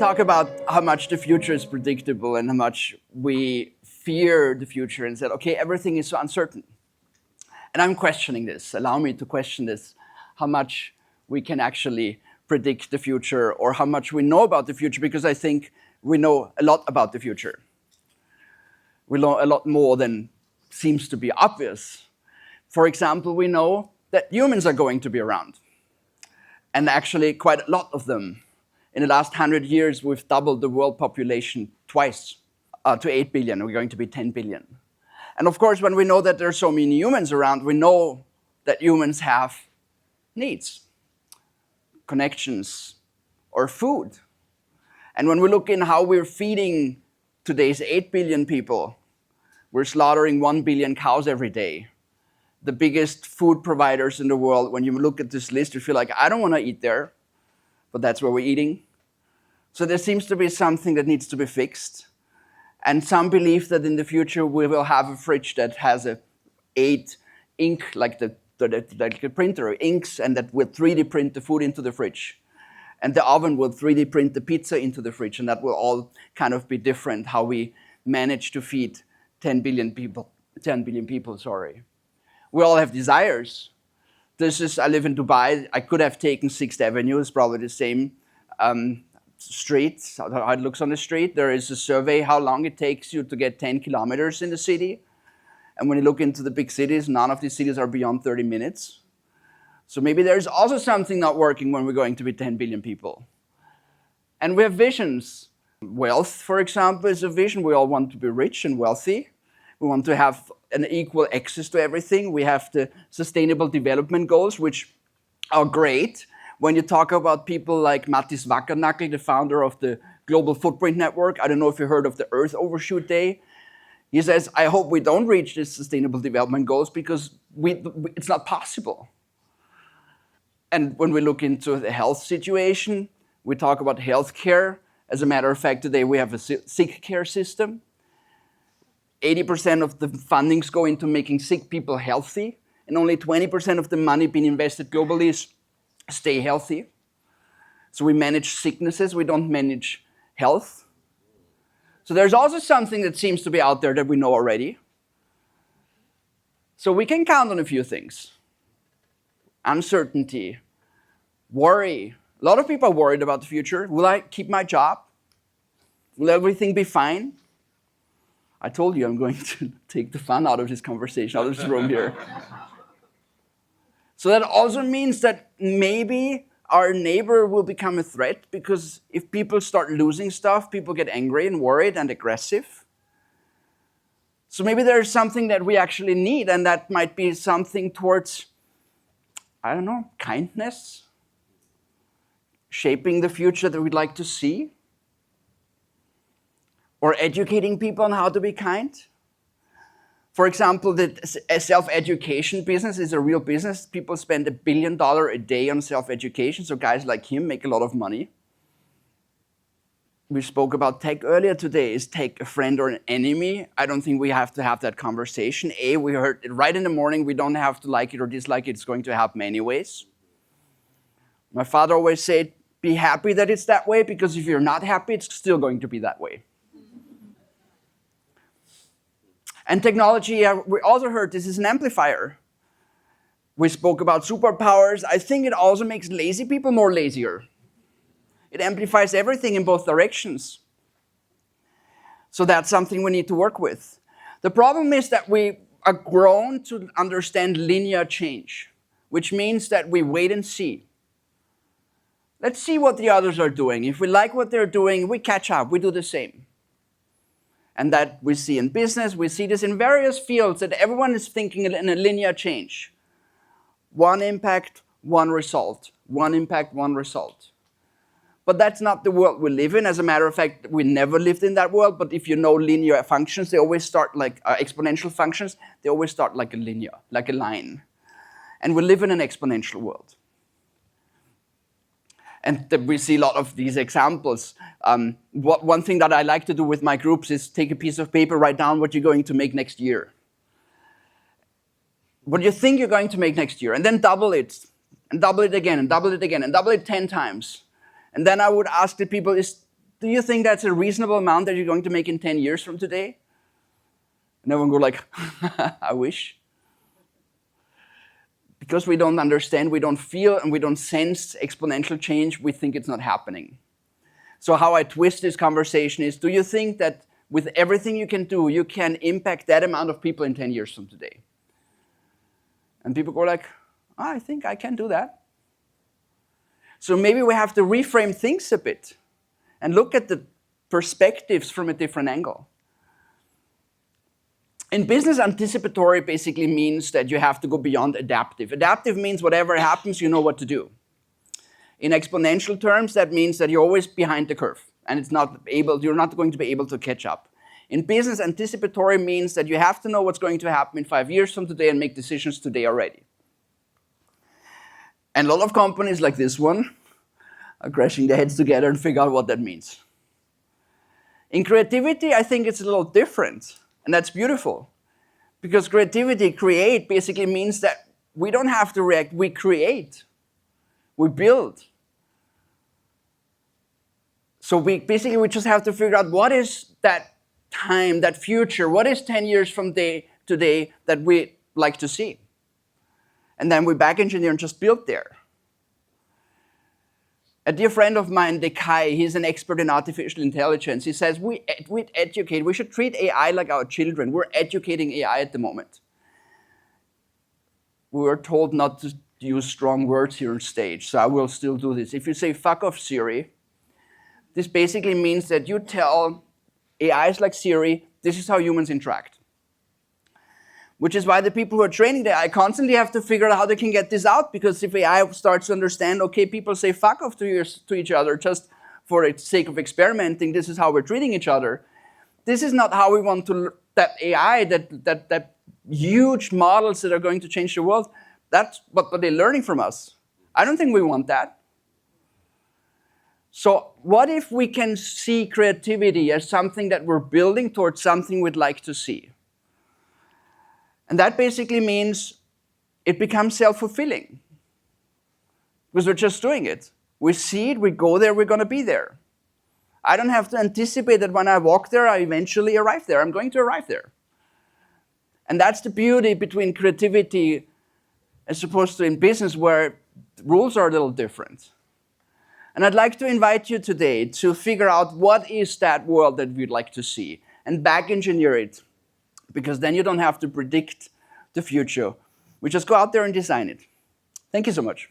talk about how much the future is predictable and how much we fear the future and said, okay, everything is so uncertain. And I'm questioning this. Allow me to question this, how much we can actually predict the future or how much we know about the future, because I think we know a lot about the future. We know a lot more than seems to be obvious. For example, we know that humans are going to be around, and actually quite a lot of them. In the last 100 years, we've doubled the world population twice to 8 billion. We're going to be 10 billion. And of course, when we know that there are so many humans around, we know that humans have needs, connections, or food. And when we look in how we're feeding today's 8 billion people, we're slaughtering 1 billion cows every day. The biggest food providers in the world, when you look at this list, you feel like, I don't want to eat there, but that's where we're eating. So there seems to be something that needs to be fixed. And some believe that in the future we will have a fridge that has a 8 ink, like the printer inks, and that will 3D print the food into the fridge. And the oven will 3D print the pizza into the fridge, and that will all kind of be different, how we manage to feed 10 billion people. We all have desires. I live in Dubai. I could have taken 6th Avenue. It's probably the same street, how it looks on the street. There is a survey how long it takes you to get 10 kilometers in the city. And when you look into the big cities, none of these cities are beyond 30 minutes. So maybe there's also something not working when we're going to be 10 billion people. And we have visions. Wealth, for example, is a vision. We all want to be rich and wealthy. We want to have an equal access to everything. We have the Sustainable Development Goals, which are great. When you talk about people like Mattis Wackernagel, the founder of the Global Footprint Network, I don't know if you heard of the Earth Overshoot Day. He says, I hope we don't reach these Sustainable Development Goals because it's not possible. And when we look into the health situation, we talk about healthcare. As a matter of fact, today we have a sick care system. 80% of the fundings go into making sick people healthy, and only 20% of the money being invested globally is stay healthy. So we manage sicknesses, we don't manage health. So there's also something that seems to be out there that we know already. So we can count on a few things. Uncertainty, worry. A lot of people are worried about the future. Will I keep my job? Will everything be fine? I told you I'm going to take the fun out of this conversation, out of this room here. So that also means that maybe our neighbor will become a threat, because if people start losing stuff, people get angry and worried and aggressive. So maybe there's something that we actually need, and that might be something towards, I don't know, kindness, shaping the future that we'd like to see. Or educating people on how to be kind. For example, the self-education business is a real business. People spend $1 billion a day on self-education, so guys like him make a lot of money. We spoke about tech earlier today. Is tech a friend or an enemy? I don't think we have to have that conversation. We heard it right in the morning. We don't have to like it or dislike it. It's going to happen anyways. My father always said, be happy that it's that way, because if you're not happy, it's still going to be that way. And technology, we also heard this is an amplifier. We spoke about superpowers. I think it also makes lazy people more lazier. It amplifies everything in both directions. So that's something we need to work with. The problem is that we are grown to understand linear change, which means that we wait and see. Let's see what the others are doing. If we like what they're doing, we catch up, we do the same. And that we see in business, we see this in various fields, that everyone is thinking in a linear change. One impact, one result. One impact, one result. But that's not the world we live in. As a matter of fact, we never lived in that world. But if you know linear functions, they always start like exponential functions. They always start like a linear, like a line. And we live in an exponential world. And we see a lot of these examples. One thing that I like to do with my groups is take a piece of paper, write down what you're going to make next year. What you think you're going to make next year, and then double it, and double it again, and double it again, and double it 10 times. And then I would ask the people, is do you think that's a reasonable amount that you're going to make in 10 years from today? And everyone go like, I wish. Because we don't understand, we don't feel, and we don't sense exponential change, we think it's not happening. So how I twist this conversation is, do you think that with everything you can do, you can impact that amount of people in 10 years from today? And people go like, I think I can do that. So maybe we have to reframe things a bit and look at the perspectives from a different angle. In business, anticipatory basically means that you have to go beyond adaptive. Adaptive means whatever happens, you know what to do. In exponential terms, that means that you're always behind the curve, and you're not going to be able to catch up. In business, anticipatory means that you have to know what's going to happen in 5 years from today and make decisions today already. And a lot of companies like this one are crashing their heads together and figure out what that means. In creativity, I think it's a little different. And that's beautiful, because create basically means that we don't have to react, we create, we build. So we just have to figure out what is that time, that future, what is 10 years from today that we like to see. And then we back engineer and just build there. A dear friend of mine, Niki, he's an expert in artificial intelligence. He says we should treat AI like our children. We're educating AI at the moment. We were told not to use strong words here on stage, so I will still do this. If you say, fuck off Siri, this basically means that you tell AIs like Siri, this is how humans interact. Which is why the people who are training the AI constantly have to figure out how they can get this out, because if AI starts to understand, okay, people say fuck off to each other just for the sake of experimenting, this is how we're treating each other. This is not how we want to, that AI, that huge models that are going to change the world, that's what they're learning from us. I don't think we want that. So what if we can see creativity as something that we're building towards something we'd like to see? And that basically means it becomes self-fulfilling, because we're just doing it. We see it, we go there, we're going to be there. I don't have to anticipate that when I walk there, I eventually arrive there. I'm going to arrive there. And that's the beauty between creativity as opposed to in business, where rules are a little different. And I'd like to invite you today to figure out what is that world that we'd like to see and back engineer it. Because then you don't have to predict the future. We just go out there and design it. Thank you so much.